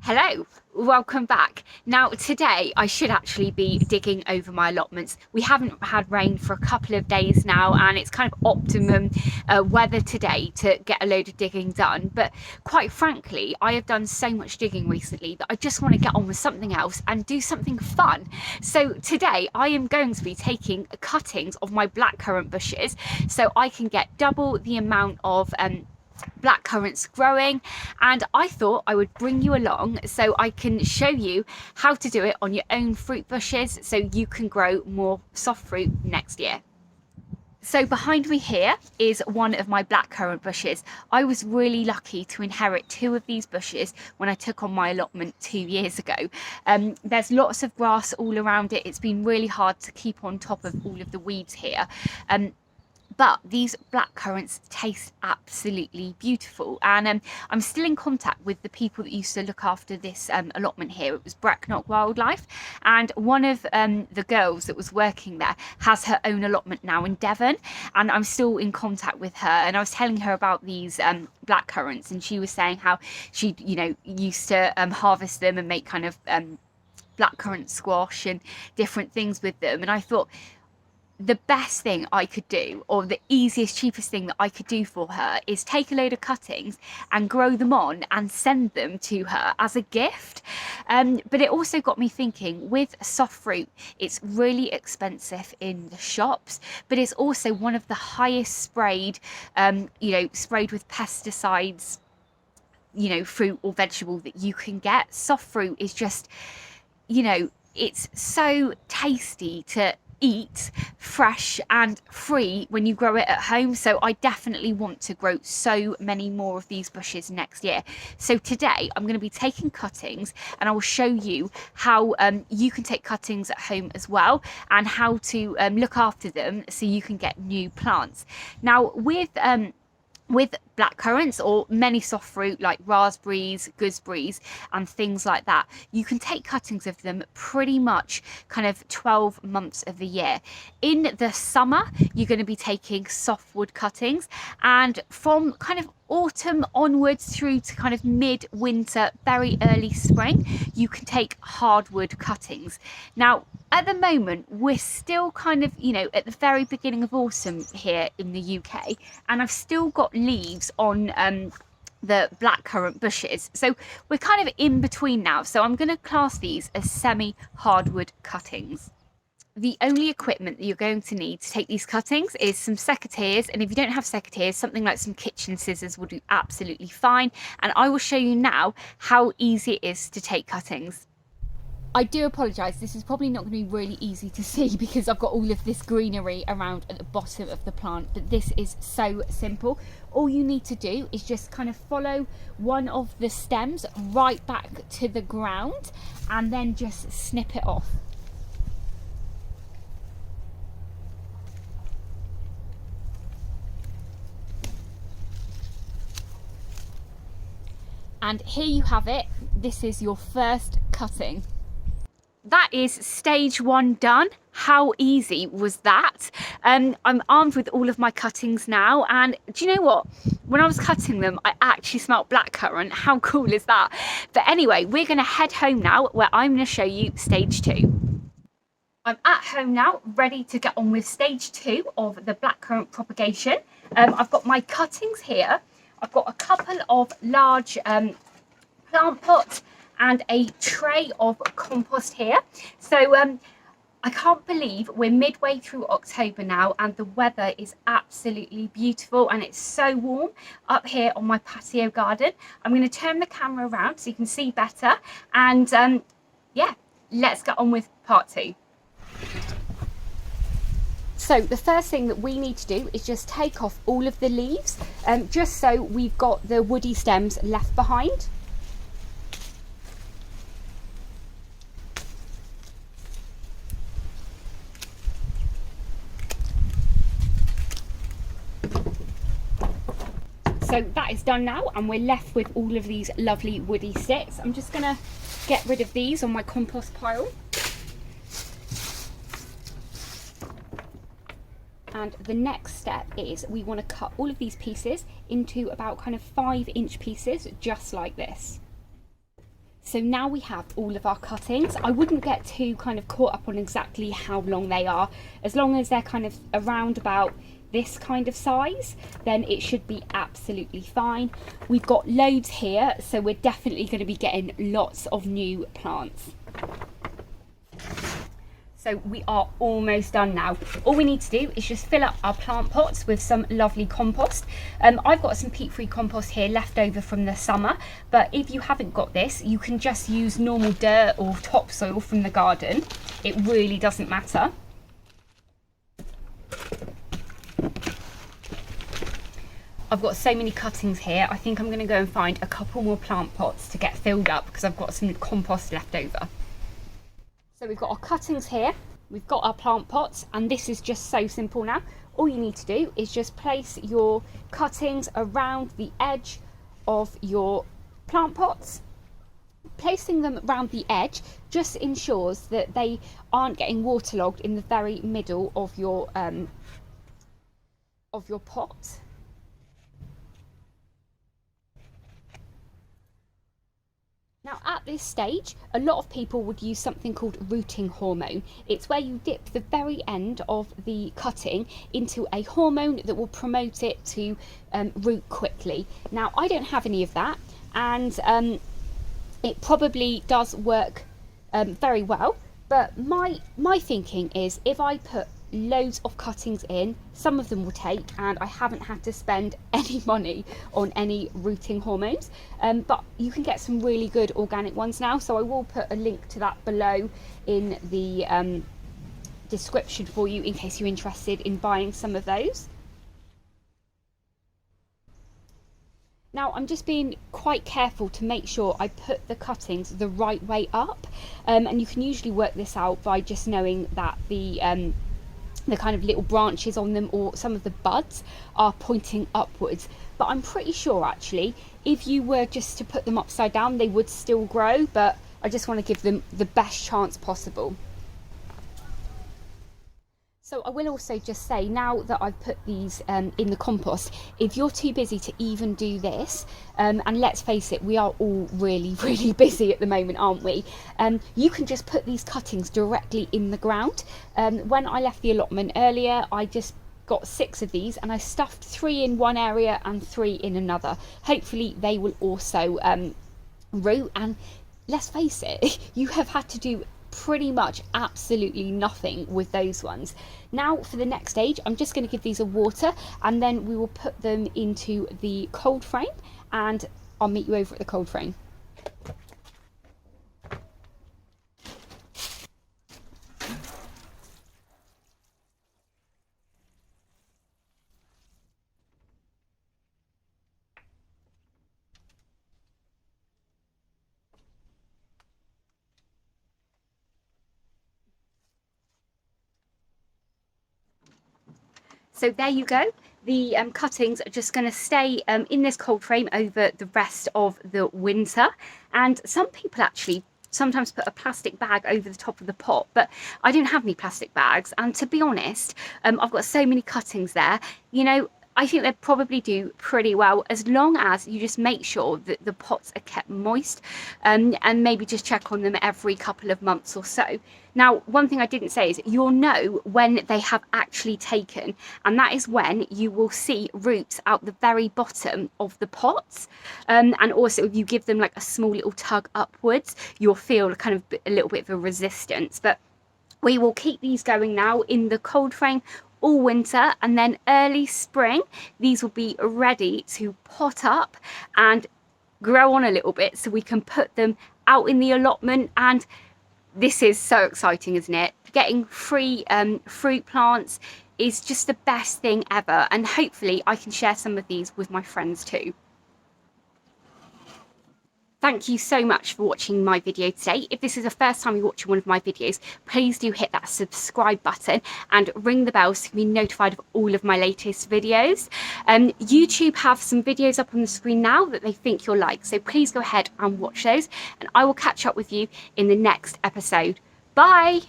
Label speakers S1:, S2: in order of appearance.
S1: Hello, welcome back. Now today I should actually be digging over my allotments. We haven't had rain for a couple of days now and it's kind of optimum weather today to get a load of digging done, but quite frankly I have done so much digging recently that I just want to get on with something else and do something fun. So today I am going to be taking cuttings of my blackcurrant bushes so I can get double the amount of blackcurrants growing, and I thought I would bring you along so I can show you how to do it on your own fruit bushes so you can grow more soft fruit next year. So behind me here is one of my blackcurrant bushes. I was really lucky to inherit two of these bushes when I took on my allotment 2 years ago. There's lots of grass all around it. It's been really hard to keep on top of all of the weeds here. But these blackcurrants taste absolutely beautiful, and I'm still in contact with the people that used to look after this allotment here. It was Brecknock Wildlife, and one of the girls that was working there has her own allotment now in Devon, and I'm still in contact with her. And I was telling her about these blackcurrants, and she was saying how she, used to harvest them and make kind of blackcurrant squash and different things with them. And I thought, the best thing I could do, or the easiest, cheapest thing that I could do for her, is take a load of cuttings and grow them on and send them to her as a gift. But it also got me thinking, with soft fruit, it's really expensive in the shops, but it's also one of the highest sprayed, sprayed with pesticides, fruit or vegetable that you can get. Soft fruit is just, it's so tasty to eat fresh and free when you grow it at home. So I definitely want to grow so many more of these bushes next year. So today I'm going to be taking cuttings and I will show you how you can take cuttings at home as well, and how to look after them so you can get new plants. Now with blackcurrants or many soft fruit like raspberries, gooseberries and things like that, you can take cuttings of them pretty much kind of 12 months of the year. In the summer you're going to be taking softwood cuttings, and from kind of autumn onwards through to kind of mid-winter, very early spring, you can take hardwood cuttings. Now at the moment we're still kind of at the very beginning of autumn here in the UK, and I've still got leaves on the blackcurrant bushes, so we're kind of in between now. So I'm going to class these as semi-hardwood cuttings. The only equipment that you're going to need to take these cuttings is some secateurs, and if you don't have secateurs, something like some kitchen scissors will do absolutely fine. And I will show you now how easy it is to take cuttings. I do apologise, this is probably not going to be really easy to see because I've got all of this greenery around at the bottom of the plant, but this is so simple. All you need to do is just kind of follow one of the stems right back to the ground and then just snip it off. And here you have it. This is your first cutting. That is stage one done. How easy was that? I'm armed with all of my cuttings now, and do you know what? When I was cutting them, I actually smelt blackcurrant. How cool is that? But anyway, we're going to head home now, where I'm going to show you stage two. I'm at home now, ready to get on with stage two of the blackcurrant propagation. I've got my cuttings here. I've got a couple of large plant pots and a tray of compost here. So I can't believe we're midway through October now and the weather is absolutely beautiful, and it's so warm up here on my patio garden. I'm going to turn the camera around so you can see better, and yeah, let's get on with part two. So the first thing that we need to do is just take off all of the leaves, just so we've got the woody stems left behind. So that is done now, and we're left with all of these lovely woody sticks. I'm just going to get rid of these on my compost pile. And the next step is we want to cut all of these pieces into about kind of 5-inch pieces, just like this. So now we have all of our cuttings. I wouldn't get too kind of caught up on exactly how long they are. As long as they're kind of around about this kind of size, then it should be absolutely fine. We've got loads here, so we're definitely going to be getting lots of new plants. So we are almost done now. All we need to do is just fill up our plant pots with some lovely compost. I've got some peat-free compost here left over from the summer, but if you haven't got this, you can just use normal dirt or topsoil from the garden. It really doesn't matter. I've got so many cuttings here. I think I'm going to go and find a couple more plant pots to get filled up because I've got some compost left over. So we've got our cuttings here, we've got our plant pots, and this is just so simple now. All you need to do is just place your cuttings around the edge of your plant pots. Placing them around the edge just ensures that they aren't getting waterlogged in the very middle of your pot. Now at this stage, a lot of people would use something called rooting hormone. It's where you dip the very end of the cutting into a hormone that will promote it to root quickly. Now I don't have any of that, and it probably does work very well, but my thinking is if I put loads of cuttings in, some of them will take, and I haven't had to spend any money on any rooting hormones, but you can get some really good organic ones now, so I will put a link to that below in the description for you in case you're interested in buying some of those. Now I'm just being quite careful to make sure I put the cuttings the right way up, and you can usually work this out by just knowing that the kind of little branches on them or some of the buds are pointing upwards. But I'm pretty sure actually if you were just to put them upside down they would still grow, but I just want to give them the best chance possible. So I will also just say, now that I've put these in the compost, if you're too busy to even do this, and let's face it, we are all really busy at the moment, aren't we? You can just put these cuttings directly in the ground. When I left the allotment earlier, I just got 6 of these and I stuffed 3 in one area and 3 in another. Hopefully they will also root, and let's face it, you have had to do pretty much absolutely nothing with those ones. Now for the next stage, I'm just going to give these a water, and then we will put them into the cold frame, and I'll meet you over at the cold frame. So there you go. The cuttings are just going to stay in this cold frame over the rest of the winter. And some people actually sometimes put a plastic bag over the top of the pot, but I don't have any plastic bags. And to be honest, I've got so many cuttings there, you know, I think they'd probably do pretty well as long as you just make sure that the pots are kept moist, and maybe just check on them every couple of months or so. Now, one thing I didn't say is you'll know when they have actually taken, and that is when you will see roots out the very bottom of the pots. And also if you give them like a small little tug upwards, you'll feel kind of a little bit of a resistance. But we will keep these going now in the cold frame all winter, and then early spring these will be ready to pot up and grow on a little bit so we can put them out in the allotment. And this is so exciting, isn't it? Getting free fruit plants is just the best thing ever, and hopefully I can share some of these with my friends too. Thank you so much for watching my video today. If this is the first time you're watching one of my videos, please do hit that subscribe button and ring the bell so you can be notified of all of my latest videos. YouTube have some videos up on the screen now that they think you'll like, so please go ahead and watch those, and I will catch up with you in the next episode. Bye!